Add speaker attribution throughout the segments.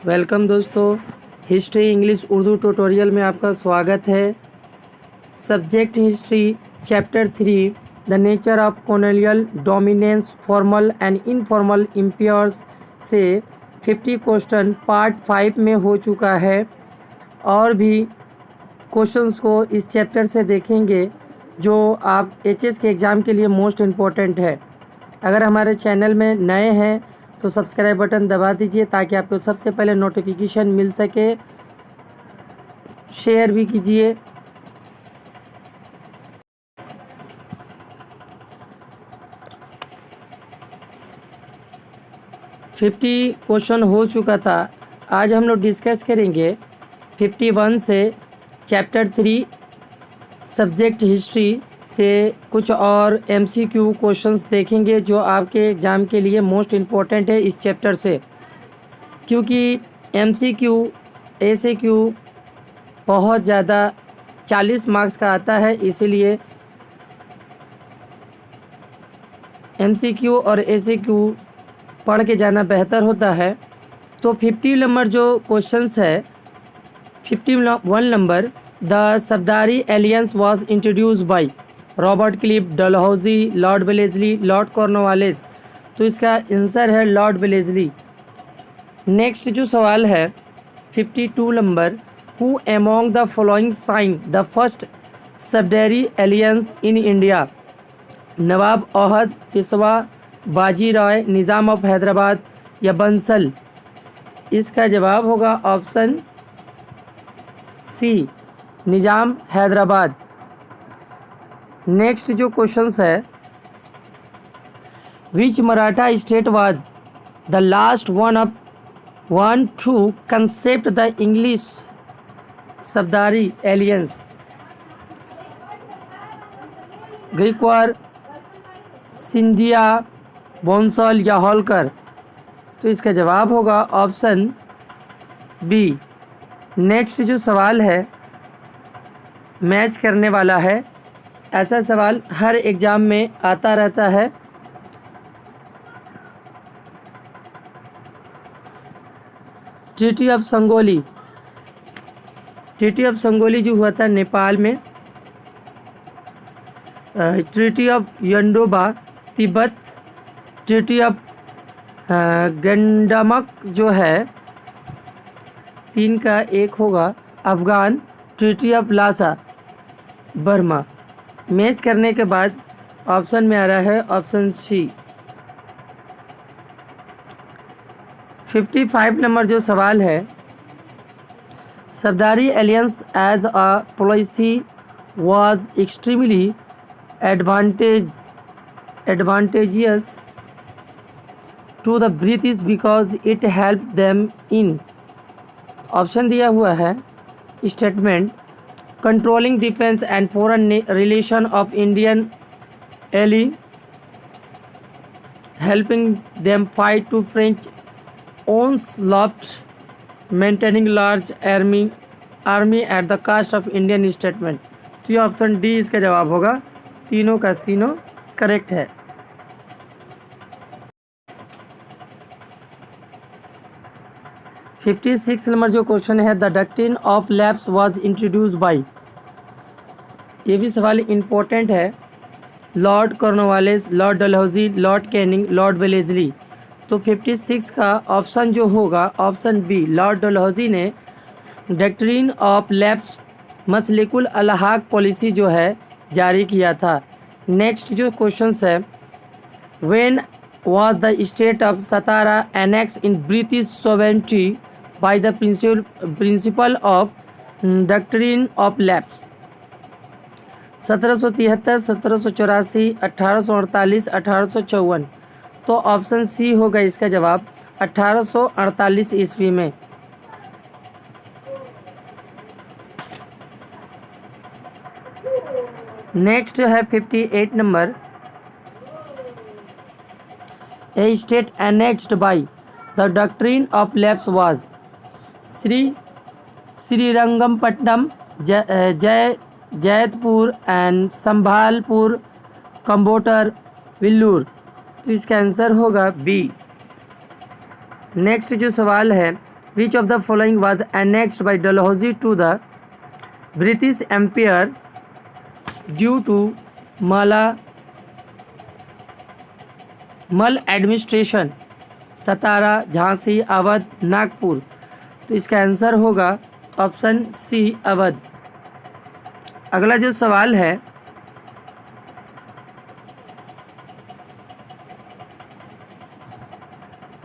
Speaker 1: Welcome दोस्तों, history English Urdu tutorial में आपका स्वागत है। Subject history, chapter 3, the nature of colonial dominance, formal and informal empires से 50 क्वेश्चन पार्ट 5 में हो चुका है। और भी क्वेश्चंस को इस चैप्टर से देखेंगे जो आप एचएस के एग्ज़ाम के लिए मोस्ट इम्पोर्टेंट है। अगर हमारे चैनल में नए हैं तो सब्सक्राइब बटन दबा दीजिए ताकि आपको सबसे पहले नोटिफिकेशन मिल सके। शेयर भी कीजिए। फिफ्टी क्वेश्चन हो चुका था। आज हम लोग डिस्कस करेंगे 51 से चैप्टर 3 सब्जेक्ट हिस्ट्री से कुछ और एमसीक्यू क्वेश्चंस देखेंगे जो आपके एग्ज़ाम के लिए मोस्ट इम्पोर्टेंट है इस चैप्टर से, क्योंकि एमसीक्यू एसएक्यू बहुत ज़्यादा 40 मार्क्स का आता है, इसीलिए एमसीक्यू और एसएक्यू पढ़ के जाना बेहतर होता है। तो 50 नंबर जो क्वेश्चंस है, 51 number, the subsidiary alliance was introduced by Robert Clive, Dalhousie, Lord Wellesley, Lord Cornwallis. तो इसका आंसर है लॉर्ड वेलेस्ली। नेक्स्ट जो सवाल है 52 number, who among the following sign the first subsidiary alliance in India? Nawab Awadh, Peshwa, Baji Rao, Nizam of Hyderabad या बंसल? इसका जवाब होगा option C, Nizam Hyderabad. Next जो क्वेश्चंस है, which Maratha state was the last one to accept the English subsidiary alliance? Gaekwad, Scindia, Bhonsle या होलकर? तो इसका जवाब होगा ऑप्शन बी। नेक्स्ट जो सवाल है मैच करने वाला है, ऐसा सवाल हर एग्ज़ाम में आता रहता है। Treaty of Sugauli, treaty of Sugauli जो हुआ था नेपाल में। Treaty of Yandabo Tibet, treaty of Gandamak जो है 3 का 1 होगा Afghan, treaty of Lhasa Burma. Match करने के बाद ऑप्शन में आ रहा है ऑप्शन सी। 55 नंबर जो सवाल है, subsidiary alliance as a policy was extremely advantageous to the British because it help them in. Option दिया हुआ है statement, controlling defence and foreign relation of Indian ally, helping them fight to French onslaught, maintaining large army at the cost of Indian statement. तो ये option D इसका जवाब होगा। तीनों का सीनो करेक्ट है। फिफ्टी 56 नंबर जो क्वेश्चन है, the doctrine of lapse was introduced bye? ये भी सवाल इम्पोर्टेंट है। Lord Cornwallis, Lord Dalhousie, Lord Canning, Lord Wellesley? तो 56 का ऑप्शन जो होगा ऑप्शन बी, लॉर्ड डलहौजी ने डॉक्ट्रिन ऑफ लैप्स मसलिकुल अलहाक पॉलिसी जो है जारी किया था। नेक्स्ट जो क्वेश्चन है, when was the state of Satara annex in British sovereignty by the principle of doctrine of lapse? 1773, 1784, 1848, 1854? तो ऑप्शन सी होगा इसका जवाब 1848 ईस्वी में। नेक्स्ट है 58 number, a state annexed by the doctrine of lapse was? Srirangapatnam, Jaitpur and Sambalpur, Coimbatore, Vellore? तो इसका आंसर होगा बी। नेक्स्ट जो सवाल है, which of the following was annexed by Dalhousie to the British empire due to maladministration? Satara, Jhansi, Awadh, Nagpur. तो इसका answer होगा option सी, अवध। अगला जो सवाल है,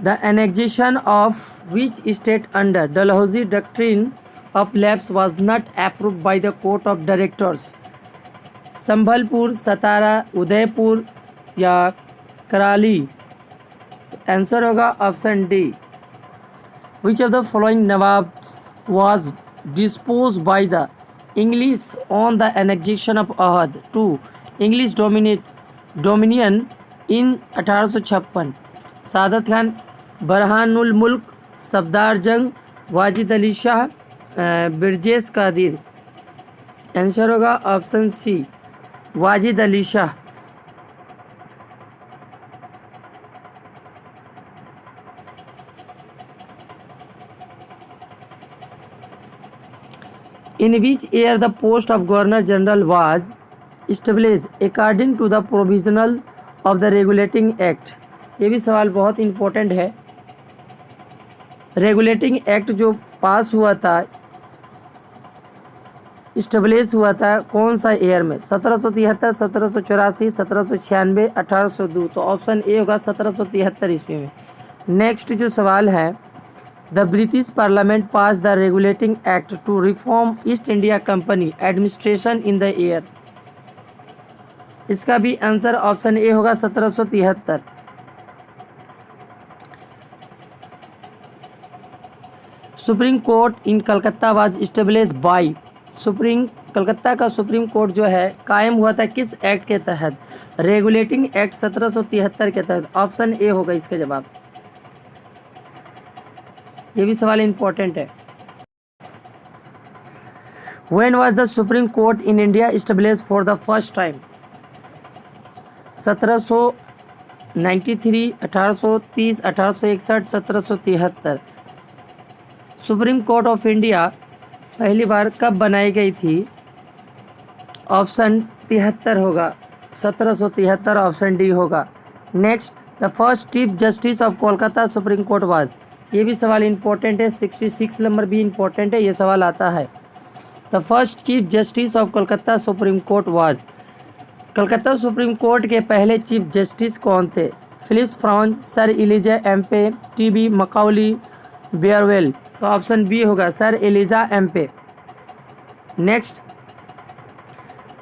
Speaker 1: the annexation of which state under Dalhousie doctrine of lapse was not approved by the court of directors? Sambalpur, Satara, Udaipur या Karauli? Answer होगा option D. Which of the following nawabs was dispose by the English on the annexation of Awadh to English dominion in 1856? Saadat Khan, Burhanul Mulk, Safdar Jang, Wajid Ali Shah, Birjis Qadir? Answer होगा option C, Wajid Ali Shah. In which year the post of Governor General was established according to the provisional of the Regulating Act? ये भी सवाल बहुत important है। Regulating act जो पास हुआ था, establish हुआ था कौन सा ईयर में? 1773, 1784, 1796, 1802? तो ऑप्शन ए होगा 1773 ईस्वी में। नेक्स्ट जो सवाल है, the British parliament pass the regulating act to reform East India company administration in the year? इसका भी आंसर ऑप्शन ए होगा 1773। Supreme court in Calcutta was established by? Calcutta का सुप्रीम कोर्ट जो है कायम हुआ था किस एक्ट के तहत? रेगुलेटिंग एक्ट 1773 के तहत। ऑप्शन ए होगा इसका जवाब। ये भी सवाल इंपॉर्टेंट है। When was the Supreme Court in India established for the first time? 1793, 1830, 1861, 1773? Supreme court of India पहली बार कब बनाई गई थी? ऑप्शन 73 होगा, 1773 ऑप्शन डी होगा। Next, the first chief justice of Kolkata supreme court was? ये भी सवाल इंपॉर्टेंट है, 66 नंबर भी इंपॉर्टेंट है, ये सवाल आता है। The first chief justice of Kolkata supreme court was? Calcutta supreme court के पहले चीफ जस्टिस कौन थे? Philips Brown, sir Elijah Impey, T B. Macaulay, Barwell? तो ऑप्शन बी होगा, sir Elijah Impey. Next,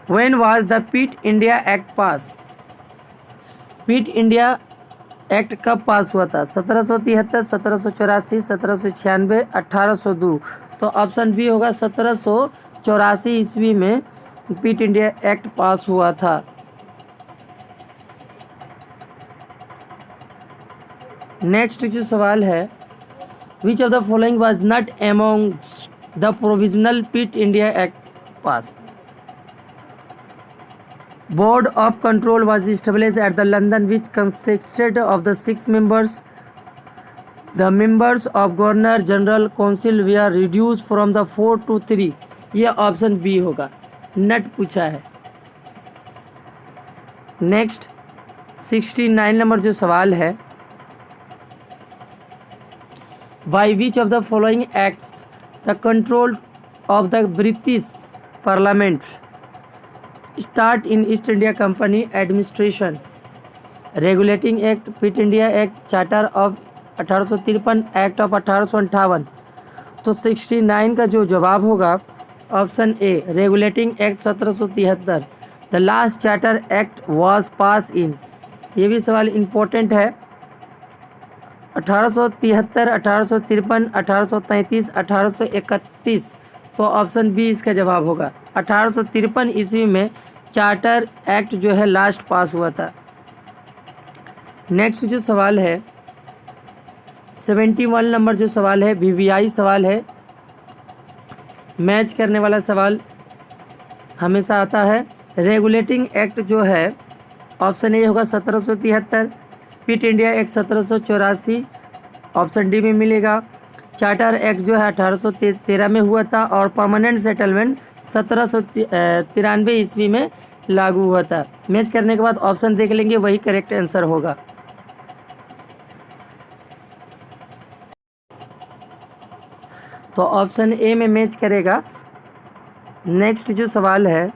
Speaker 1: when was the Pitt India act pass? Pitt India act कब pass हुआ था? 1773, 1784, 1796, 1802? तो ऑप्शन बी होगा, 1784 ईस्वी में पिट इंडिया एक्ट पास हुआ था। नेक्स्ट जो सवाल है, which of the following was not amongst the provisional Pitt India act pass? Board of Control was established at the London, which consisted of the 6 members. The members of Governor General Council were reduced from the 4 to 3. ये option B होगा, नट पूछा है। Next 69 number जो सवाल है, by which of the following acts the control of the British parliament start in east India company administration? Regulating act, Pitt India act, charter of 1853, act of 1858? तो 69 का जो जवाब होगा option A, regulating act 1773। The last charter act was pass in? ये भी सवाल important है। 1873, 1853, 1833, 1831? तो ऑप्शन बी इसका जवाब होगा। 1853 ईस्वी में चार्टर एक्ट जो है लास्ट पास हुआ था। नेक्स्ट जो सवाल है 71 नंबर जो सवाल है, वीवीआई सवाल है, मैच करने वाला सवाल हमेशा आता है। रेगुलेटिंग एक्ट जो है ऑप्शन ए होगा 1773, पिट इंडिया एक्ट 1784 ऑप्शन डी में मिलेगा। चार्टर एक्ट जो है 1813 में हुआ था और परमानेंट सेटलमेंट 1793 ईस्वी में लागू हुआ था। मैच करने के बाद ऑप्शन देख लेंगे, वही करेक्ट आंसर होगा। तो ऑप्शन ए में मैच करेगा। नेक्स्ट जो सवाल है,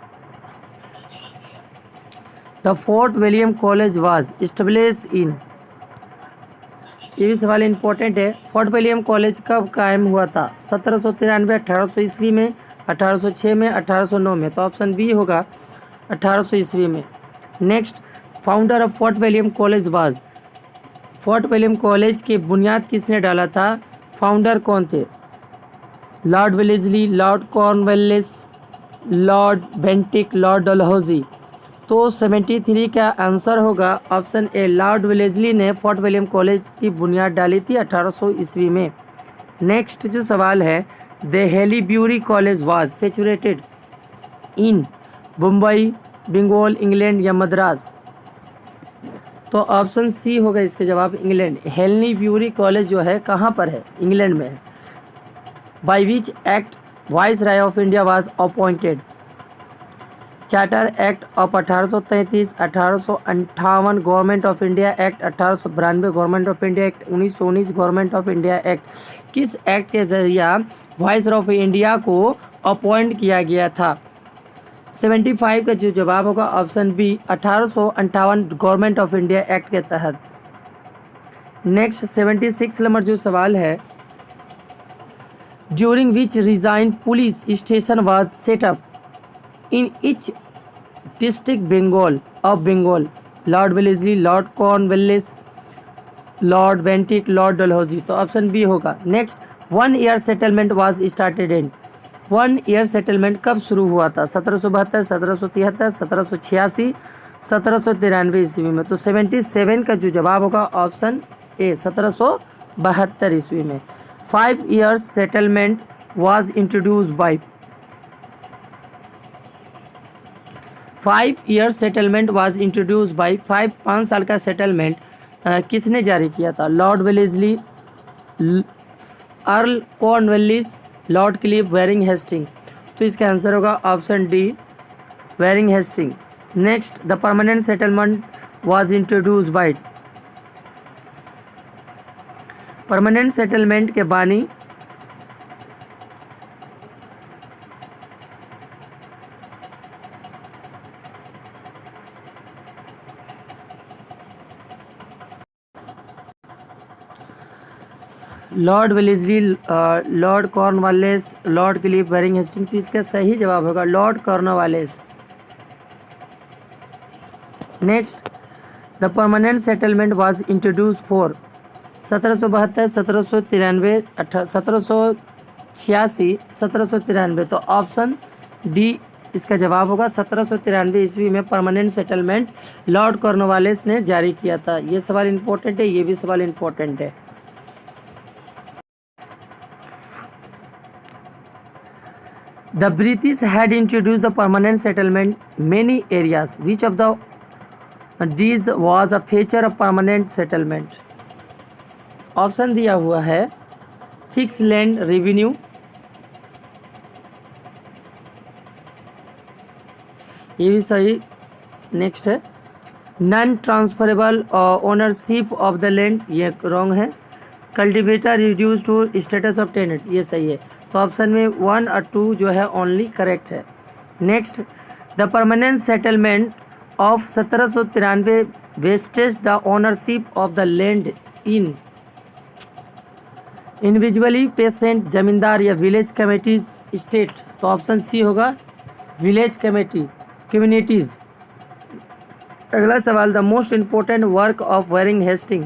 Speaker 1: the fort William college was establish in, ये भी सवाल इम्पोर्टेंट है। फोर्ट विलियम कॉलेज कब कायम हुआ था? 1793, 1800 ईस्वी में, 1806 में, 1809 में। तो ऑप्शन बी होगा 1800 ईस्वी में। Next, founder of fort William college was, fort William college की बुनियाद किसने डाला था? फाउंडर कौन थे? Lord Wellesley, Lord Cornwallis, lord Bentinck, lord Dalhousie. तो 73 का आंसर होगा ऑप्शन ए, लॉर्ड वेलेस्ली ने फोर्ट विलियम कॉलेज की बुनियाद डाली थी 1800 ईस्वी में। नेक्स्ट जो सवाल है, the Haileybury college was situated in Mumbai, Bengal, England या मद्रास। तो ऑप्शन सी होगा इसका जवाब, इंग्लैंड। हेलीब्यूरी कॉलेज जो है कहाँ पर है? इंग्लैंड में है। By which act viceroy of India was appointed? Charter act of 1833, 1858 government of India act, 1892 government of India act, 1919 government of India act. किस एक्ट के जरिए वाइस ऑफ इंडिया को अपॉइंट किया गया था? 75 का जो जवाब होगा option B, 1858 government of India act के तहत। नेक्स्ट 76 नंबर जो सवाल है, during which regime police station was setup in each district Bengal of Bengal? Lord Wellesley, Lord Cornwallis, lord Bentinck, lord Dalhousie. तो ऑप्शन बी होगा। Next, 1 year settlement was started in, 1 year settlement कब शुरू हुआ था? 1772, 1773, 1786, 1793 ईस्वी में। तो 77 का जो जवाब होगा ऑप्शन ए, 1772 ईस्वी में। 5 years settlement was introduced by, 5 year settlement was introduced by, 5 साल का सेटलमेंट किसने जारी किया था? Lord Wellesley, earl Cornwallis, lord Clive, Warren Hastings. तो इसका आंसर होगा option D, Warren Hastings. Next, the permanent settlement was introduced by, permanent settlement के बानी lord Wellesley, Lord Cornwallis, lord Clive, Warren Hastings. तो इसका सही जवाब होगा lord Cornwallis. Next, the permanent settlement was introduce for 1772, 1793, 1786, 1793। तो option D इसका जवाब होगा। 1793 ईस्वी में परमानेंट सेटलमेंट लॉर्ड कॉर्नवालिस ने जारी किया था। ये सवाल इम्पोर्टेंट है, ये भी सवाल इम्पोर्टेंट है। The British had introduced the permanent settlement many areas. Which of these was a feature of permanent settlement? Option दिया हुआ है, फिक्स लैंड रेवेन्यू, ये भी सही। नेक्स्ट है, non transferable ownership of the land, ये रॉन्ग है। Cultivator reduce to status of tenant, ये सही है। तो ऑप्शन में 1 और 2 जो है ओनली करेक्ट है। Next, the permanent settlement of 1793 vested the ownership of the land in individually peasant, zamindar या विलेज कमेटीज स्टेट। तो ऑप्शन सी होगा, विलेज कमेटी कम्युनिटीज। अगला सवाल, the most important work of Warren Hastings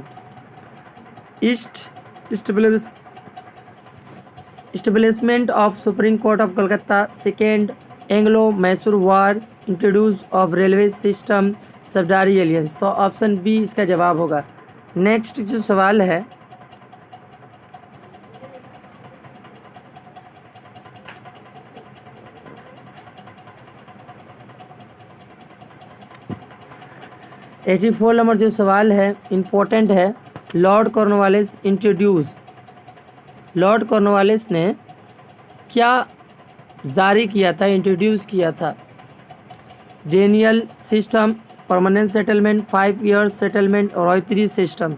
Speaker 1: Establishment of Supreme Court of Calcutta, Second Anglo-Mysore War, Introduce of Railway System, subsidiary alliance. तो option B इसका जवाब होगा। Next जो सवाल है, एटी 84 नंबर जो सवाल है इम्पोर्टेंट है। Lord Cornwallis introduce lord Cornwallis ने क्या जारी किया था, इंट्रोड्यूस किया था? Decennial system, permanent settlement, 5 year settlement, ryotwari system.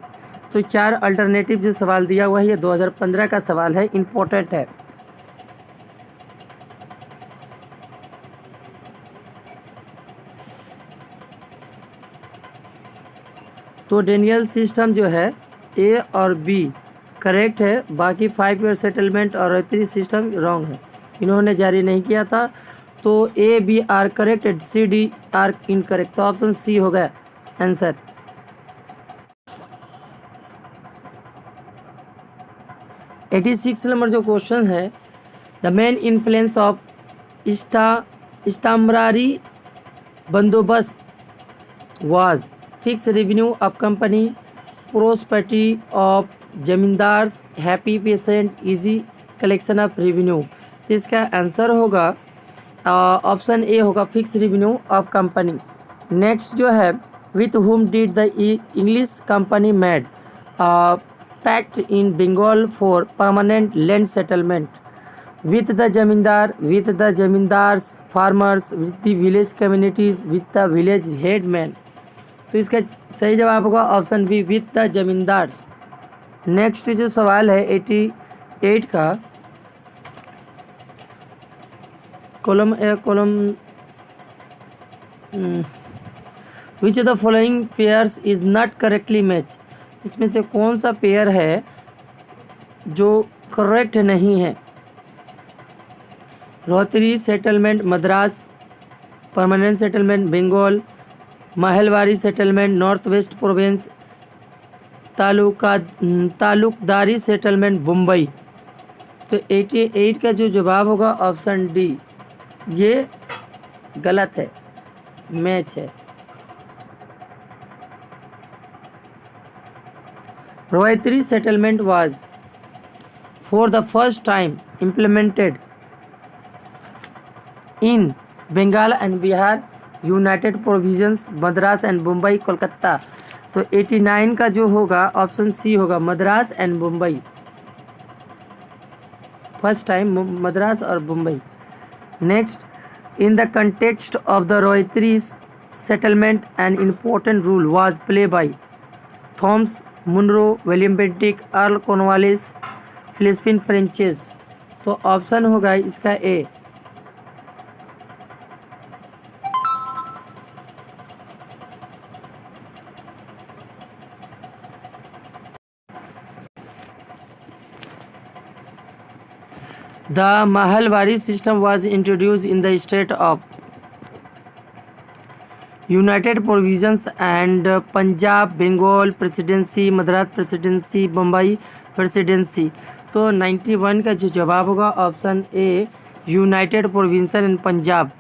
Speaker 1: तो 4 अल्टरनेटिव जो सवाल दिया हुआ है ये 2015 का सवाल है, इम्पोर्टेंट है। तो डेनियल सिस्टम जो है ए और बी करेक्ट है, बाकी 5 ईयर सेटलमेंट और रॉयत्री सिस्टम रॉन्ग है, इन्होंने जारी नहीं किया था। तो A B are correct, C D are incorrect, तो ऑप्शन सी हो गया आंसर। एटी 86 नंबर जो क्वेश्चन है, द मेन इन्फ्लुएंस ऑफ इस्टामरारी बंदोबस्त was fix revenue of company, prosperity of zamindars, happy peasant, easy collection of revenue. तो इसका answer होगा ऑप्शन ए होगा, fix revenue of company. Next जो है, with whom did the English company made pact in Bengal for permanent land settlement, with the zamindar, with the zamindars farmers, with the village communities, with the village headman. तो इसका सही जवाब होगा option B, with the zamindars. Next जो सवाल है 88 का, column which the following pairs is not correctly match, इसमें से कौन सा पेयर है जो करेक्ट नहीं है? Ryotwari settlement Madras, permanent settlement Bengal, mahalwari settlement north west province, talukdari settlement Mumbai. तो 88 का जो जवाब होगा ऑप्शन डी, ये गलत है, मैच है। Ryotwari settlement was for the first time implemented in Bengal and Bihar, united province, Madras and Mumbai, Kolkata. तो 89 का जो होगा ऑप्शन सी होगा, Madras and Mumbai, first time Madras और Mumbai. Next, in the context of the ryotwari settlement an important role was play by Thomas Munro, William Bentinck, Earl Cornwallis, Philip Francis. तो option होगा इसका ए। The Mahalwari system was introduced in the state of United Provinces and Punjab, Bengal Presidency, Madras Presidency, Mumbai Presidency। तो 91 का जो जवाब होगा option A, United province and Punjab.